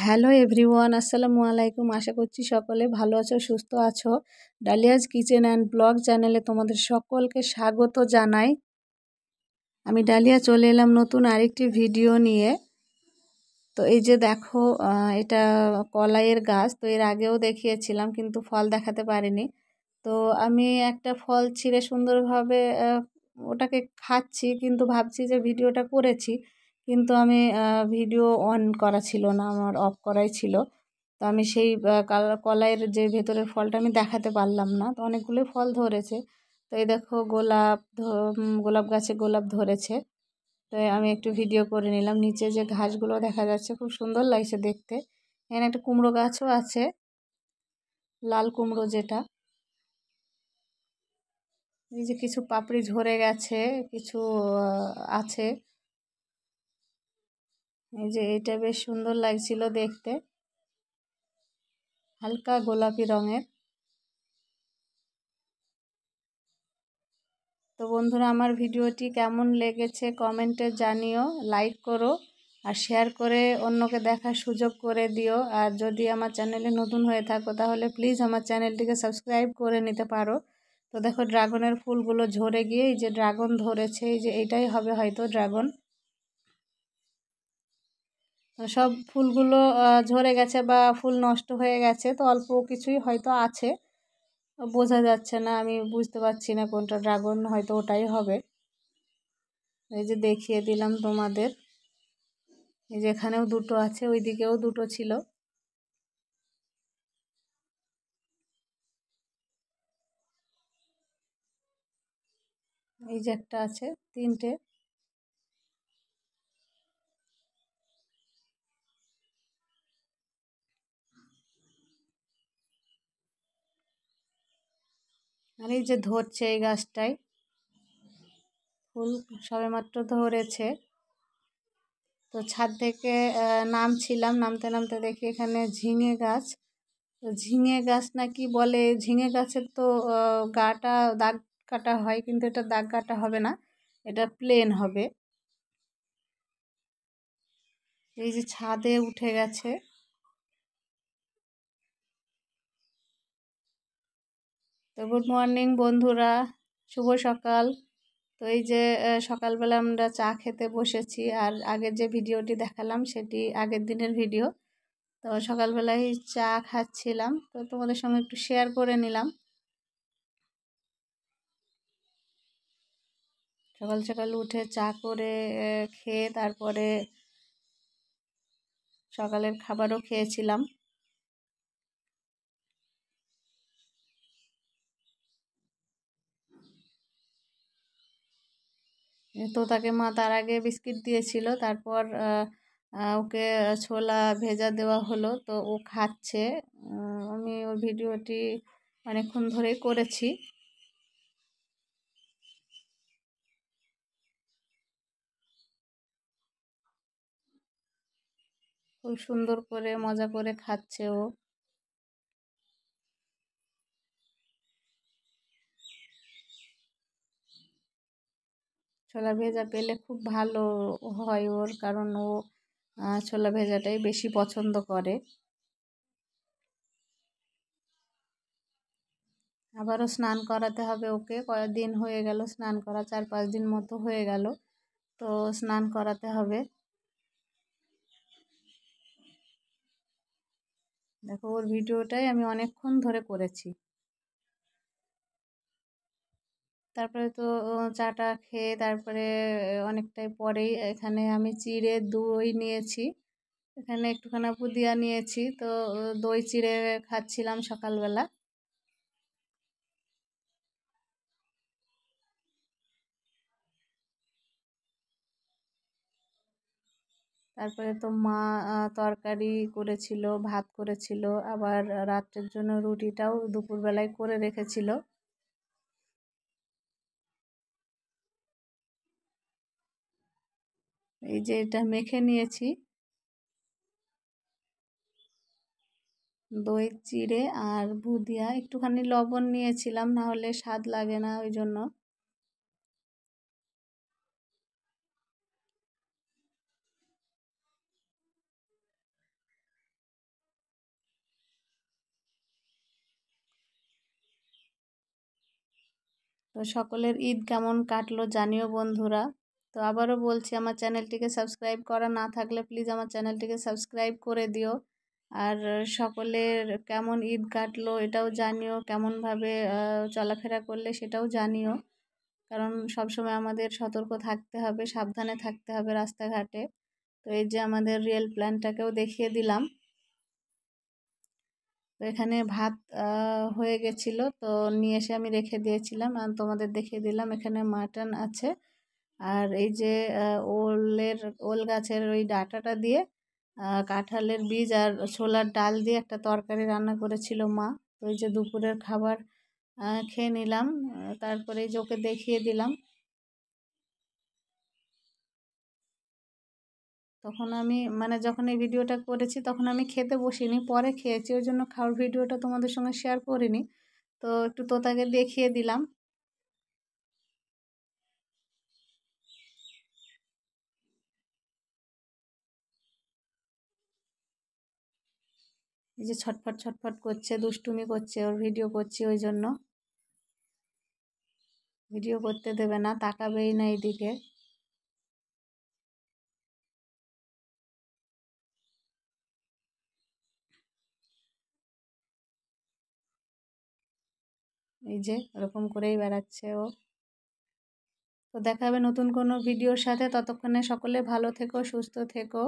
Hello everyone, আসসালামু আলাইকুম। আশা করছি সকলে ভালো আছো, সুস্থ আছো। ডালিয়াজ কিচেন অ্যান্ড ব্লগ চ্যানেলে তোমাদের সকলকে স্বাগত জানাই। আমি ডালিয়া চলে এলাম নতুন আরেকটি ভিডিও নিয়ে। তো এই যে দেখো, এটা কলাইয়ের গাছ। তো এর আগেও দেখিয়েছিলাম কিন্তু ফল দেখাতে পারিনি। তো আমি একটা ফল ছিঁড়ে সুন্দরভাবে ওটাকে খাচ্ছি, কিন্তু ভাবছি যে ভিডিওটা করেছি, কিন্তু আমি ভিডিও অন করা ছিল না, আমার অফ করাই ছিল। তো আমি সেই কলাইয়ের যে ভেতরের ফলটা আমি দেখাতে পারলাম না। তো অনেকগুলো ফল ধরেছে। তো এই দেখো গোলাপ গাছে গোলাপ ধরেছে। তো আমি একটু ভিডিও করে নিলাম। নিচে যে ঘাসগুলো দেখা যাচ্ছে খুব সুন্দর লাগছে দেখতে। এখানে একটা কুমড়ো গাছও আছে, লাল কুমড়ো যেটা। এই যে কিছু পাপড়ি ঝরে গেছে, কিছু আছে। এই যে এটা বেশ সুন্দর লাগছিল দেখতে, হালকা গোলাপি রঙের। তো বন্ধুরা, আমার ভিডিওটি কেমন লেগেছে কমেন্টে জানিও, লাইক করো আর শেয়ার করে অন্যকে দেখার সুযোগ করে দিও। আর যদি আমার চ্যানেলে নতুন হয়ে থাকো তাহলে প্লিজ আমার চ্যানেলটিকে সাবস্ক্রাইব করে নিতে পারো। তো দেখো, ড্রাগনের ফুলগুলো ঝরে গিয়ে এই যে ড্রাগন ধরেছে। এই যে এটাই হবে হয়তো ড্রাগন। সব ফুলগুলো ঝরে গেছে বা ফুল নষ্ট হয়ে গেছে, তো অল্প কিছুই হয়তো আছে, বোঝা যাচ্ছে না, আমি বুঝতে পারছি না কোনটা ড্রাগন, হয়তো ওটাই হবে। এই যে দেখিয়ে দিলাম তোমাদের। এই যে এখানেও দুটো আছে, ওই দিকেও দুটো ছিল। এই যে একটা আছে, তিনটে। আর এই যে ধরছে এই গাছটায় ফুল, সবেমাত্র ধরেছে। তো ছাদ থেকে নামছিলাম, নামতে নামতে দেখি এখানে ঝিঙে গাছ। তো ঝিঙে গাছ না কি বলে, ঝিঙে গাছের তো গাটা দাগ কাটা হয়, কিন্তু এটা দাগ কাটা হবে না, এটা প্লেন হবে। এই যে ছাদে উঠে গেছে। তো গুড মর্নিং বন্ধুরা, শুভ সকাল। তো এই যে সকালবেলা আমরা চা খেতে বসেছি। আর আগের যে ভিডিওটি দেখালাম সেটি আগের দিনের ভিডিও। তো সকালবেলায় চা খাচ্ছিলাম, তো তোমাদের সঙ্গে একটু শেয়ার করে নিলাম। সকাল সকাল উঠে চা করে খেয়ে তারপরে সকালের খাবারও খেয়েছিলাম। তোতাকে মা তার আগে বিস্কিট দিয়েছিল, তারপর ওকে ছোলা ভেজা দেওয়া হলো, তো ও খাচ্ছে। আমি ওর ভিডিওটি অনেকক্ষণ ধরেই করেছি। খুব সুন্দর করে মজা করে খাচ্ছে ও। ছোলা ভেজা পেলে খুব ভালো হয় ওর, কারণ ও ছোলা ভেজাটাই বেশি পছন্দ করে। আবারও স্নান করাতে হবে ওকে, কয়েকদিন হয়ে গেল স্নান করা, 4-5 দিন মতো হয়ে গেল। তো স্নান করাতে হবে। দেখো, ওর ভিডিওটাই আমি অনেকক্ষণ ধরে করেছি। তারপরে তো চাটা খেয়ে তারপরে অনেকটাই পরেই এখানে আমি চিড়ে দই নিয়েছি, এখানে একটুখানি পুদিয়া নিয়েছি। তো দই চিড়ে খাচ্ছিলাম সকালবেলা। তারপরে তো মা তরকারি করেছিল, ভাত করেছিল, আবার রাত্রের জন্য রুটিটাও দুপুরবেলায় করে রেখেছিল। এই যে এটা মেখে নিয়েছি, দই চিড়ে আর বুঁদিয়া, একটুখানি লবণ নিয়েছিলাম, না হলে স্বাদ লাগে না, ওই জন্য। তো সকলের ঈদ কেমন কাটলো জানিও বন্ধুরা। তো আবারও বলছি, আমার চ্যানেলটিকে সাবস্ক্রাইব করা না থাকলে প্লিজ আমার চ্যানেলটিকে সাবস্ক্রাইব করে দিও। আর সকলের কেমন ঈদ কাটলো এটাও জানিও, কেমনভাবে চলাফেরা করলে সেটাও জানিও। কারণ সবসময় আমাদের সতর্ক থাকতে হবে, সাবধানে থাকতে হবে রাস্তাঘাটে। তো এই যে আমাদের রিয়েল প্ল্যানটাকেও দেখিয়ে দিলাম। তো এখানে ভাত হয়ে গেছিলো, তো নিয়ে এসে আমি রেখে দিয়েছিলাম আর তোমাদের দেখিয়ে দিলাম। এখানে মাটন আছে, আর এই যে ওল গাছের ওই ডাঁটাটা দিয়ে কাঁঠালের বীজ আর ছোলার ডাল দিয়ে একটা তরকারি রান্না করেছিল মা। তো এই যে দুপুরের খাবার খেয়ে নিলাম, তারপরে এই যে ওকে দেখিয়ে দিলাম। তখন আমি যখন এই ভিডিওটা করেছি তখন আমি খেতে বসিনি, পরে খেয়েছি, ওই জন্য খাওয়ার ভিডিওটা তোমাদের সঙ্গে শেয়ার করিনি। তো একটু তোতাকে দেখিয়ে দিলাম। এই যে ছটফট ছটফট করছে, দুষ্টুমি করছে, ওর ভিডিও করছি ওই জন্য। ভিডিও করতে দেবে না, তাকাবেই না এইদিকে। এই যে ওরকম করেই বেড়াচ্ছে ও। তো দেখা হবে নতুন কোনো ভিডিওর সাথে, ততক্ষণে সকলে ভালো থেকো, সুস্থ থেকো।